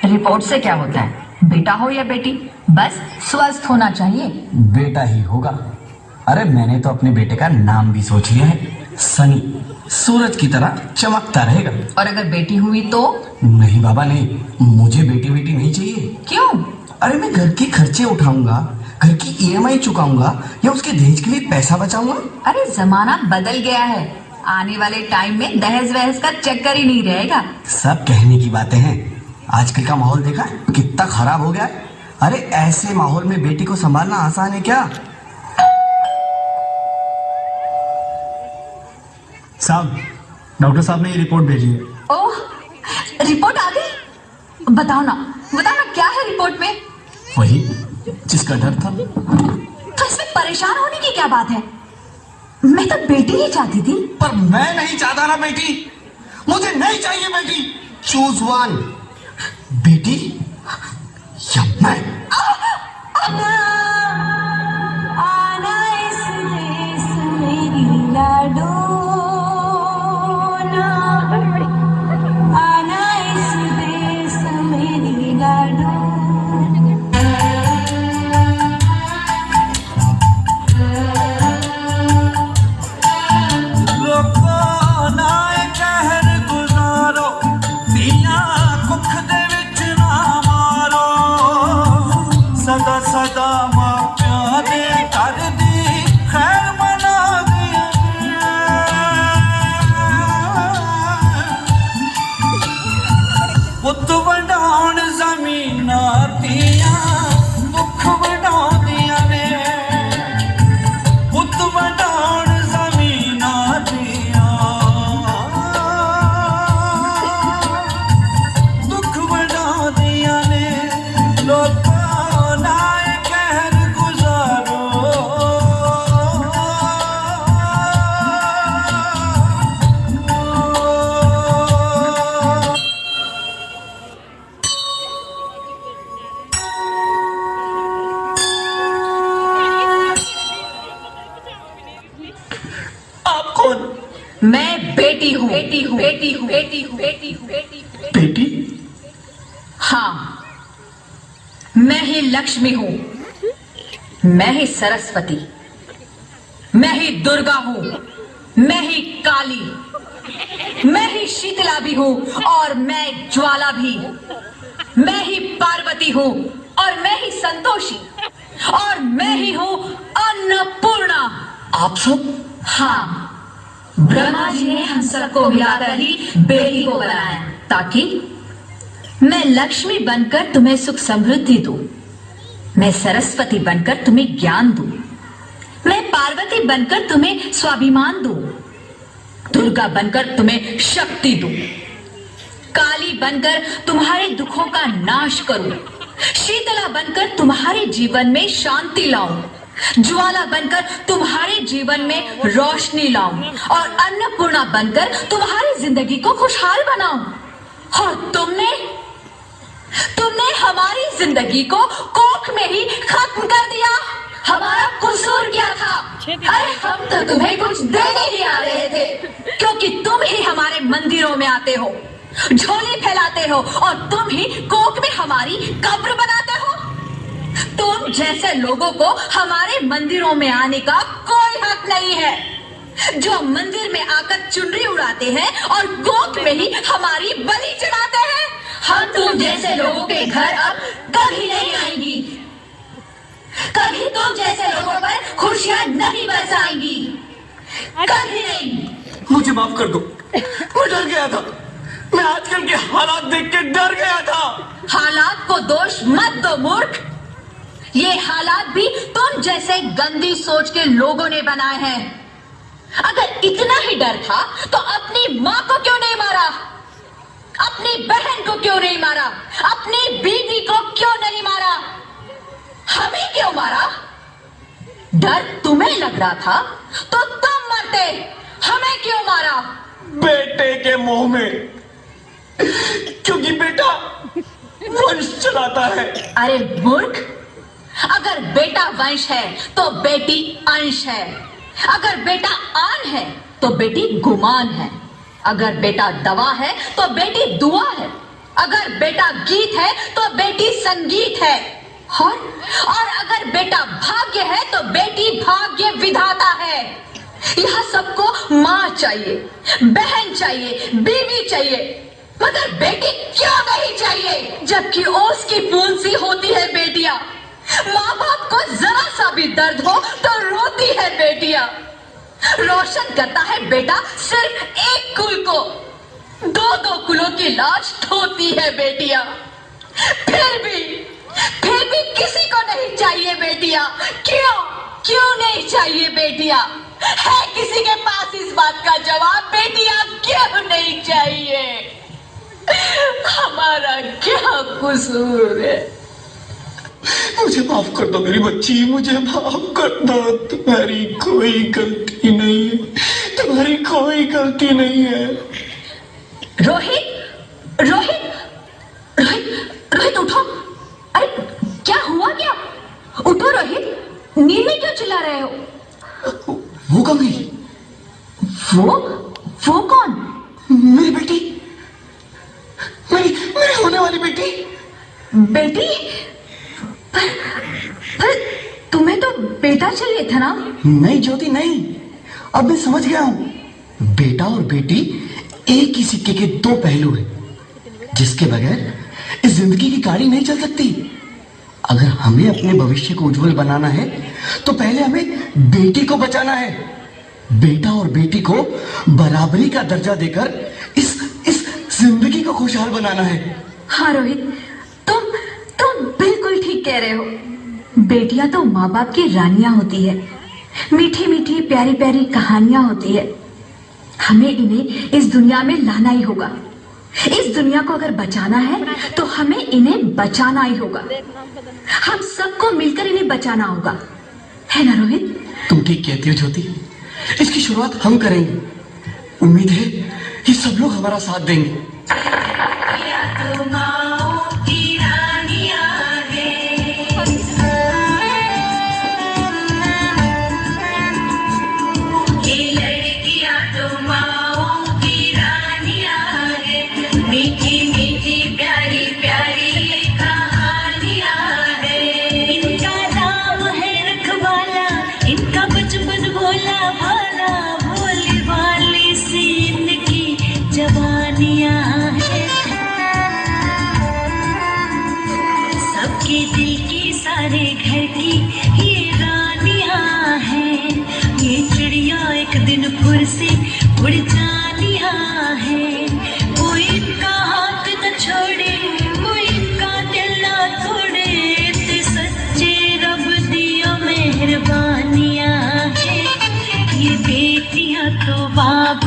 Report से क्या होता है? बेटा हो या बेटी, बस स्वस्थ होना चाहिए। बेटा ही होगा। अरे मैंने तो अपने बेटे का नाम भी सोच लिया है, सनी। सूरज की तरह चमकता रहेगा। और अगर बेटी हुई तो? नहीं बाबा नहीं, मुझे बेटी बेटी नहीं चाहिए। क्यों? अरे मैं घर के खर्चे उठाऊंगा, घर की ईएमआई चुकाऊंगा या उसके दहेज के लिए पैसा बचाऊंगा। अरे जमाना बदल गया है, आने वाले टाइम में दहेज वहेज का चक्कर ही नहीं रहेगा। सब कहने की बातें हैं, आजकल का माहौल देखा कितना खराब हो गया है। अरे ऐसे माहौल में बेटी को संभालना आसान है क्या? साहब, डॉक्टर साहब ने ये रिपोर्ट भेजी है। ओह, रिपोर्ट आ गई? बताओ ना क्या है रिपोर्ट में? वही जिसका डर था। तो इसमें परेशान होने की क्या बात है? मैं तो बेटी ही चाहती थी। पर मैं नहीं चाहता ना बेटी, मुझे नहीं चाहिए बेटी। चूज वन, बेटी या मैं। आना इस देश मेरी लाडो ना, आना इस देश मेरी लाडो। ਲੋਕਾਂ ਨਾਲ ਕਹਿਰ ਗੁਜ਼ਾਰੋ, ਧੀਆਂ ਕੁੱਖ ਦੇ ਵਿੱਚ ਨਾ ਮਾਰੋ, ਸਦਾ ਸਦਾ ਮਾਪਿਆਂ ਦੇ ਘਰ ਦੀ ਖੈਰ ਮਨਾ ਦਿਓ। ਪੁੱਤ ਵੰਡਾਉਣ ਜ਼ਮੀਨਾਂ ਧੀਆਂ ਦੁੱਖ ਵੰਡਾਉਂਦੀਆਂ ਨੇ, ਪੁੱਤ ਵੰਡਾਉਣ ਜ਼ਮੀਨਾਂ ਦੀਆਂ ਦੁੱਖ ਵੰਡਾਉਂਦੀਆਂ ਨੇ। ਲੋਕਾਂ ਨਾਲ ਕਹਿਰ ਗੁਜ਼ਾਰੋ, आप कौन? मैं बेटी हूँ, बेटी हूँ, बेटी हूँ, बेटी हूँ, बेटी हूँ, बेटी हूँ। बेटी? हाँ, मैं ही लक्ष्मी हूँ, मैं ही सरस्वती, मैं ही दुर्गा हूँ, मैं ही काली, मैं ही शीतला भी हूँ और मैं ज्वाला भी, मैं ही पार्वती हूँ और मैं ही संतोषी, और मैं ही हूँ अन्नपूर्णा। आप सब? हाँ, ब्रह्मा जी ने हम सबको मिलाकर ही बेटी को बनाया, ताकि मैं लक्ष्मी बनकर तुम्हें सुख समृद्धि दूं, मैं सरस्वती बनकर तुम्हें ज्ञान दूं, मैं पार्वती बनकर तुम्हें स्वाभिमान दूं, दुर्गा बनकर तुम्हें शक्ति दूं, काली बनकर तुम्हारे दुखों का नाश करूं, शीतला बनकर तुम्हारे जीवन में शांति लाऊं, ज्वाला बनकर तुम्हारे जीवन में रोशनी लाऊं, और अन्नपूर्णा बनकर तुम्हारी जिंदगी को खुशहाल बनाऊं। और तुमने हमारी जिंदगी को कोख में ही खत्म कर दिया। हमारा कसूर क्या था? अरे हम तो तुम्हें कुछ देने ही आ रहे थे, क्योंकि तुम ही हमारे मंदिरों में आते हो, झोली फैलाते हो, और तुम ही कोख में हमारी कब्र बनाते हो। तुम जैसे लोगों को हमारे मंदिरों में आने का कोई हक नहीं है, जो मंदिर में आकर चुनरी उड़ाते हैं और गोख में ही हमारी बलि चढ़ाते हैं। हम तुम जैसे लोगों के घर अब कभी नहीं आएंगी, कभी तुम जैसे लोगों पर खुशियां नहीं बरसाएंगी, कभी नहीं। मुझे माफ कर दो, मैं डर गया था। मैं आजकल के हालात देख के डर गया था। हालात को दोष मत दो मूर्ख, ये हालात भी तुम जैसे गंदी सोच के लोगों ने बनाए हैं। अगर इतना ही डर था तो अपनी माँ को क्यों नहीं मारा, अपनी बहन को क्यों नहीं मारा, अपनी बीवी को क्यों नहीं मारा, हमें क्यों मारा? डर तुम्हें लग रहा था तो तुम मरते, हमें क्यों मारा? बेटे के मुंह में, क्योंकि बेटा वंश चलाता है। अरे मूर्ख, अगर बेटा वंश है तो बेटी अंश है, अगर बेटा आन है तो बेटी गुमान है, अगर बेटा दवा है तो बेटी दुआ है, अगर बेटा गीत है तो बेटी संगीत है, और अगर बेटा भाग्य है तो बेटी भाग्य विधाता है। यहाँ सबको माँ चाहिए, बहन चाहिए, बीवी चाहिए, मगर बेटी क्यों नहीं चाहिए? जबकि ओस की बूंद सी होती है बेटियां। माँ बाप को जरा सा भी दर्द हो तो रोती है बेटियां। रोशन करता है बेटा सिर्फ एक कुल को, दो दो कुलों की लाज ढोती है बेटियां। फिर भी किसी को नहीं चाहिए बेटियां। क्यों नहीं चाहिए बेटियां? है किसी के पास इस बात का जवाब? बेटियां क्यों नहीं चाहिए? हमारा क्या कसूर है? मुझे माफ कर दो मेरी बच्ची, मुझे माफ कर दो। तुम्हारी कोई गलती नहीं है, तुम्हारी कोई गलती नहीं है। रोहित रोहित रोहित रोहित उठो। अरे क्या हुआ क्या? उठो रोहित, नींद में क्यों चिल्ला रहे हो? वो कब गई? वो कौन? मेरी बेटी, मेरी होने वाली बेटी। बेटी? पर तुम्हें तो बेटा चाहिए था ना? नहीं ज्योति नहीं, अब मैं समझ गया हूं। बेटा और बेटी एक ही सिक्के के दो पहलू हैं, जिसके बगैर इस जिंदगी की गाड़ी नहीं चल सकती। अगर हमें अपने भविष्य को उज्जवल बनाना है तो पहले हमें बेटी को बचाना है। बेटा और बेटी को बराबरी का दर्जा देकर इस जिंदगी को खुशहाल बनाना है। हाँ रोहित, तुम बिल्कुल ठीक कह रहे हो। बेटियां तो माँ बाप की रानियां होती है, मीठी मीठी प्यारी प्यारी कहानियां होती है। हमें इन्हें इस दुनिया में लाना ही होगा। इस दुनिया को अगर बचाना है तो हमें इन्हें बचाना ही होगा। हम सबको मिलकर इन्हें बचाना होगा, है ना रोहित? तुम ठीक कहती हो ज्योति, इसकी शुरुआत हम करेंगे। उम्मीद है कि सब लोग हमारा साथ देंगे। सबके दिल की सारे घर की ये रानियां हैं। ये चिड़िया एक दिन फिर से उड़ जानियां हैं। कोई इनका हाथ न छोड़े, कोई इनका दिल ना तोड़े। ते सच्चे रब दिया मेहरबानियां हैं। ये बेटियां तो बाब